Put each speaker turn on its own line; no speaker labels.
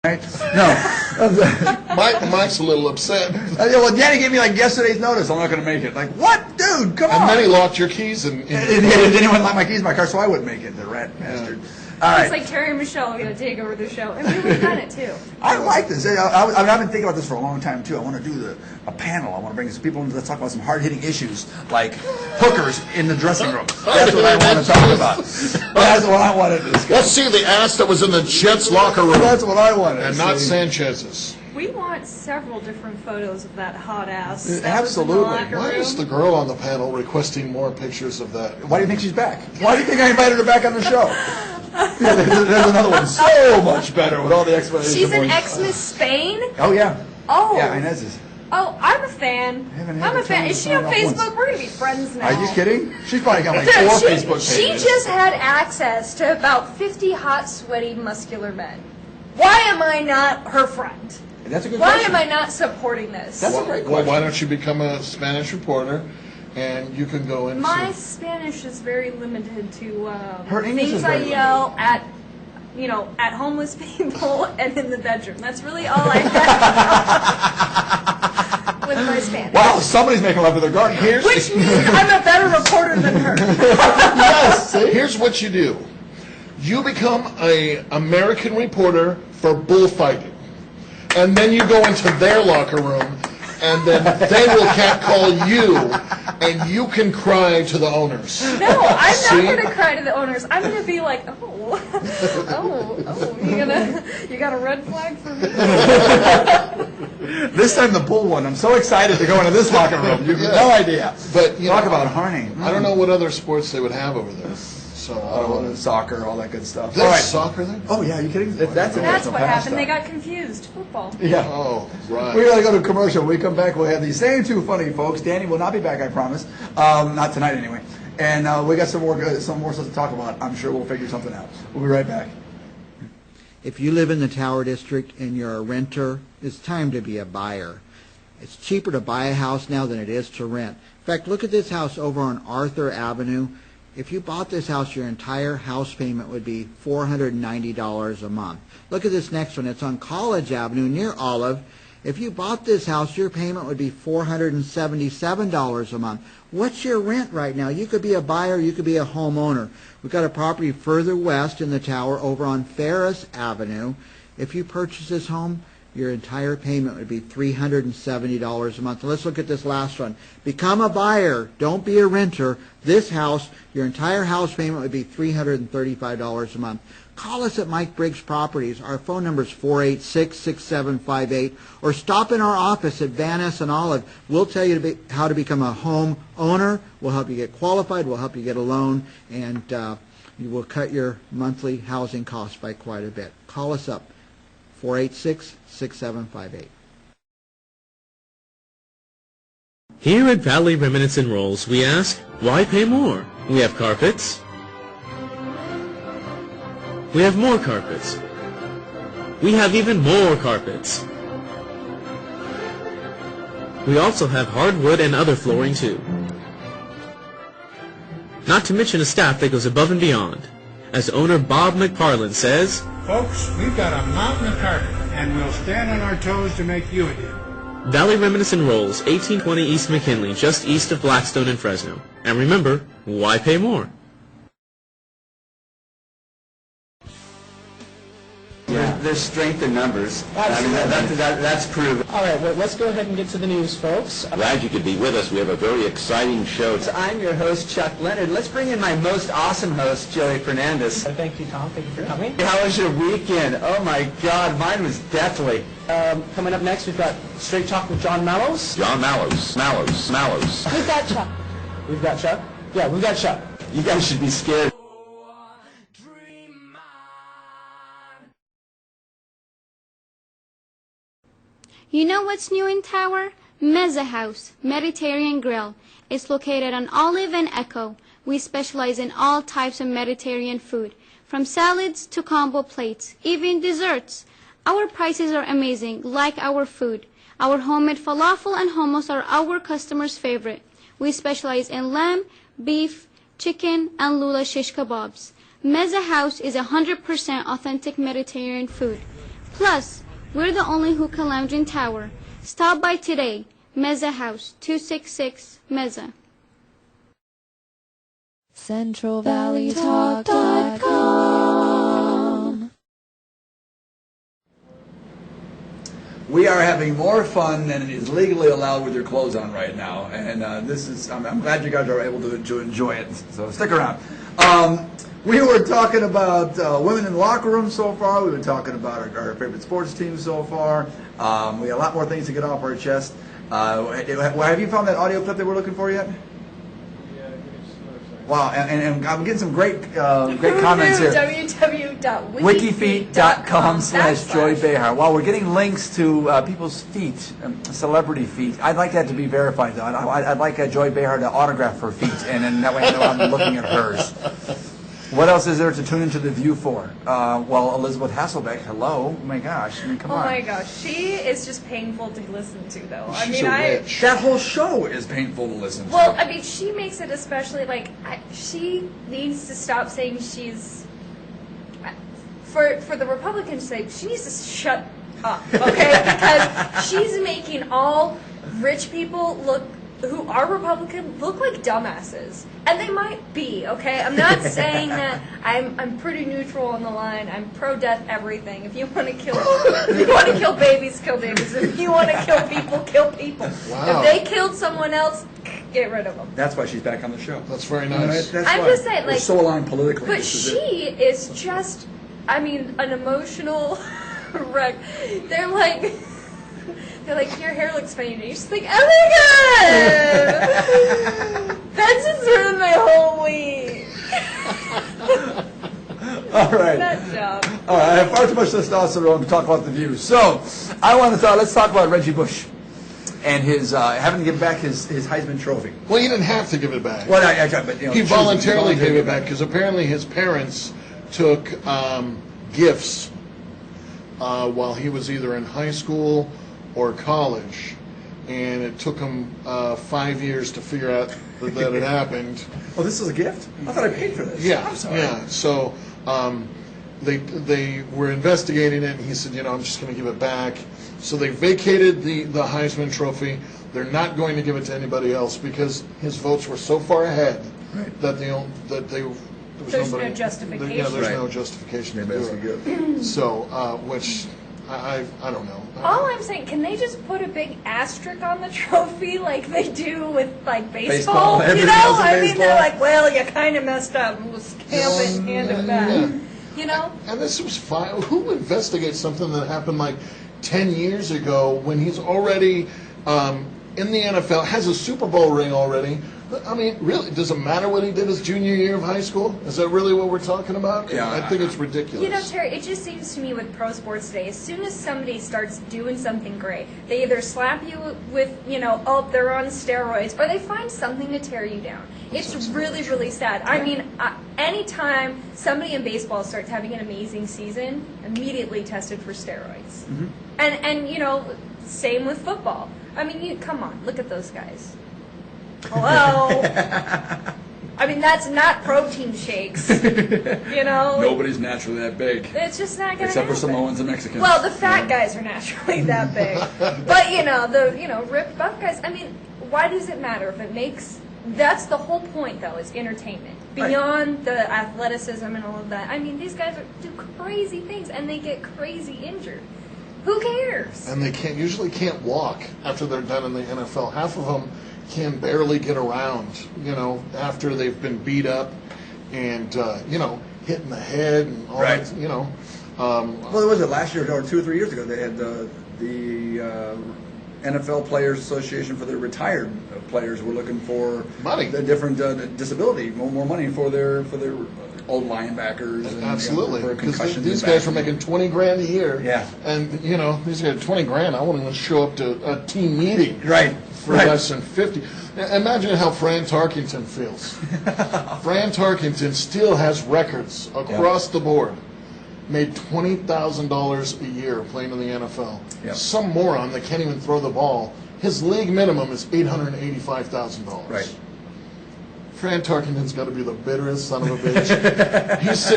Right? No.
Mike's a little upset.
Well, Danny gave me like yesterday's notice. I'm not going to make it. Like, what, dude? Come on.
And then he locked your keys in.
Didn't even lock my keys in my car, so I wouldn't make it. The rat bastard. All right.
It's like Terry and Michelle are going to take over the show, and we would have done it too.
I like this. I've been thinking about this for a long time too. I want to do a panel. I want to bring some people in to talk about some hard-hitting issues like hookers in the dressing room. That's what I want to talk about. That's what I want to discuss.
Let's see the ass that was in the Jets locker room.
That's what I want to
and
see.
not Sanchez's.
We want several different photos of that hot ass.
Absolutely.
Why is the girl on the panel requesting more pictures of that?
Why do you think she's back? Why do you think I invited her back on the show? Yeah, there's another one so much better with all the explanations.
She's an ex-Miss Spain?
Oh, yeah.
Oh.
Yeah, Inez is.
Oh, I'm a fan. I'm a fan. Is she on Facebook?
Once.
We're going to be friends now.
Are you kidding? She's probably got like 4 Facebook pages.
She just had access to about 50 hot, sweaty, muscular men. Why am I not her friend?
That's a good question.
Why am I not supporting this?
That's a great question.
Well, why don't you become a Spanish reporter, and you can go in.
My Spanish is very limited to
Her English
things
is
I
very
yell at, at homeless people and in the bedroom. That's really all I have with my Spanish.
Wow, somebody's making love to their garden.
Which means I'm a better reporter than her.
Yes. Here's what you do. You become an American reporter for bullfighting. And then you go into their locker room, and then they will catcall you, and you can cry to the owners.
No, I'm not going to cry to the owners. I'm going to be like, oh, you got a red flag for me?
This time the bull one. I'm so excited to go into this locker room. You have no idea.
But
talk about harney.
I don't know what other sports they would have over there. So
soccer, all that good stuff.
There's
all right.
soccer there?
Oh yeah, are you kidding? That's
what happened. They got confused. Football.
Yeah.
Oh, right.
We gotta go to commercial. When we come back, we'll have these same two funny folks. Danny will not be back, I promise. Not tonight, anyway. And we got some more stuff to talk about. I'm sure we'll figure something out. We'll be right back.
If you live in the Tower District and you're a renter, it's time to be a buyer. It's cheaper to buy a house now than it is to rent. In fact, look at this house over on Arthur Avenue. If you bought this house, your entire house payment would be $490 a month. Look at this next one. It's on College Avenue near Olive. If you bought this house, your payment would be $477 a month. What's your rent right now? You could be a buyer, you could be a homeowner. We've got a property further west in the tower over on Ferris Avenue. If you purchase this home, your entire payment would be $370 a month. And let's look at this last one. Become a buyer. Don't be a renter. This house, your entire house payment would be $335 a month. Call us at Mike Briggs Properties. Our phone number is 486-6758. Or stop in our office at Van Ness and Olive. We'll tell you how to become a home owner. We'll help you get qualified. We'll help you get a loan. And you will cut your monthly housing costs by quite a bit. Call us up. 486-6758.
Here at Valley Remnants and Rolls, we ask, why pay more? We have carpets. We have more carpets. We have even more carpets. We also have hardwood and other flooring too. Not to mention a staff that goes above and beyond. As owner Bob McParland says,
folks, we've got a mountain of carpet, and we'll stand on our toes to make you a deal.
Valley Remnants and Rolls, 1820 East McKinley, just east of Blackstone and Fresno. And remember, why pay more?
Yeah, there's strength in numbers. I mean, that's proven.
All right, well, let's go ahead and get to the news, folks.
Glad you could be with us. We have a very exciting show.
So I'm your host, Chuck Leonard. Let's bring in my most awesome host, Joey Fernandez.
Thank you, Tom. Thank you for coming.
How was your weekend? Oh, my God. Mine was deathly.
Coming up next, we've got Straight Talk with John Mallows.
John Mallows.
We've got Chuck. We've got Chuck? Yeah, we've got Chuck.
You guys should be scared.
You know what's new in Tower? Mezza House, Mediterranean Grill. It's located on Olive and Echo. We specialize in all types of Mediterranean food, from salads to combo plates, even desserts. Our prices are amazing, like our food. Our homemade falafel and hummus are our customers' favorite. We specialize in lamb, beef, chicken, and lula shish kebabs. Mezza House is 100% authentic Mediterranean food. Plus, we're the only hookah lounge in tower. Stop by today. Meza House, 266 Meza.
CentralValleyTalk.com.
We are having more fun than is legally allowed with your clothes on right now, and I'm glad you guys are able to enjoy it. So stick around. We were talking about women in the locker room so far. We've been talking about our favorite sports teams so far. We got a lot more things to get off our chest. Have you found that audio clip that we're looking for yet? Wow, and I'm getting some great comments here. www.wikifeet.com/Joy Behar. Wow, we're getting links to people's feet, celebrity feet. I'd like that to be verified, though. I'd like Joy Behar to autograph her feet, and then that way I know I'm looking at hers. What else is there to tune into The View for? Well, Elizabeth Hasselbeck, hello. Oh my gosh, I mean, come on.
Oh my gosh, she is just painful to listen to, though.
That whole show is painful to listen to.
Well, I mean, she makes it especially, like, she needs to stop saying she's, for the Republicans' sake, she needs to shut up, okay? Because she's making all rich people who are Republican look like dumbasses. And they might be, okay? I'm not saying that. I'm pretty neutral on the line. I'm pro-death everything. If you want to kill babies, kill babies. If you want to kill people.
Wow.
If they killed someone else, get rid of them.
That's why she's back on the show.
That's very nice.
I'm just saying, like,
we're so aligned politically.
But she is just, I mean, an emotional wreck. They're like, your hair looks funny, and you just think, oh my god! That just ruined my whole week.
All right.
That job.
All right, I have far too much testosterone to talk about The View. So, let's talk about Reggie Bush and his having to give back his Heisman Trophy.
Well, he didn't have to give it back.
Well, but
he voluntarily gave it back because apparently his parents took gifts while he was either in high school or college, and it took him 5 years to figure out that it happened.
Oh, this is a gift? I thought I paid for this.
Yeah,
I'm sorry.
yeah. So they were investigating it, and he said, I'm just going to give it back. So they vacated the Heisman Trophy. They're not going to give it to anybody else because his votes were so far ahead that
there's no justification.
There's no justification to do it. So, which I don't know.
All I'm saying, can they just put a big asterisk on the trophy like they do with, like, baseball? I mean, they're like, well, you kind of messed up. We'll stamp it and hand it back.
Yeah. And this was fine. Who investigates something that happened like 10 years ago when he's already in the NFL, has a Super Bowl ring already? I mean, really, does it matter what he did his junior year of high school? Is that really what we're talking about?
Yeah,
I think it's ridiculous.
Terry, it just seems to me with pro sports today, as soon as somebody starts doing something great, they either slap you with, oh, they're on steroids, or they find something to tear you down. It's really, really sad. I mean, anytime somebody in baseball starts having an amazing season, immediately tested for steroids. Mm-hmm. And same with football. I mean, come on, look at those guys. Hello? I mean, that's not protein shakes.
Nobody's naturally that big.
It's just not going to happen.
Except for Samoans and Mexicans.
Well, the fat guys are naturally that big. But, the ripped buff guys, I mean, why does it matter if it makes... That's the whole point, though, is entertainment. Beyond the athleticism and all of that. I mean, these guys do crazy things, and they get crazy injured. Who cares?
And they usually can't walk after they're done in the NFL. Half of them can barely get around, after they've been beat up and, hit in the head and all that,
well, was it last year or 2 or 3 years ago? They had the NFL Players Association for their retired players were looking for
money,
the different disability, more money for their old linebackers. And,
absolutely, because these
guys
were making $20,000 a year.
Yeah,
and these guys $20,000. I wouldn't even show up to a team meeting. For less than 50. Now, imagine how Fran Tarkenton feels. Fran Tarkenton still has records across the board. Made $20,000 a year playing in the NFL. Yep. Some moron that can't even throw the ball. His league minimum is $885,000.
Right.
Fran Tarkenton's got to be the bitterest son of a bitch. He's sitting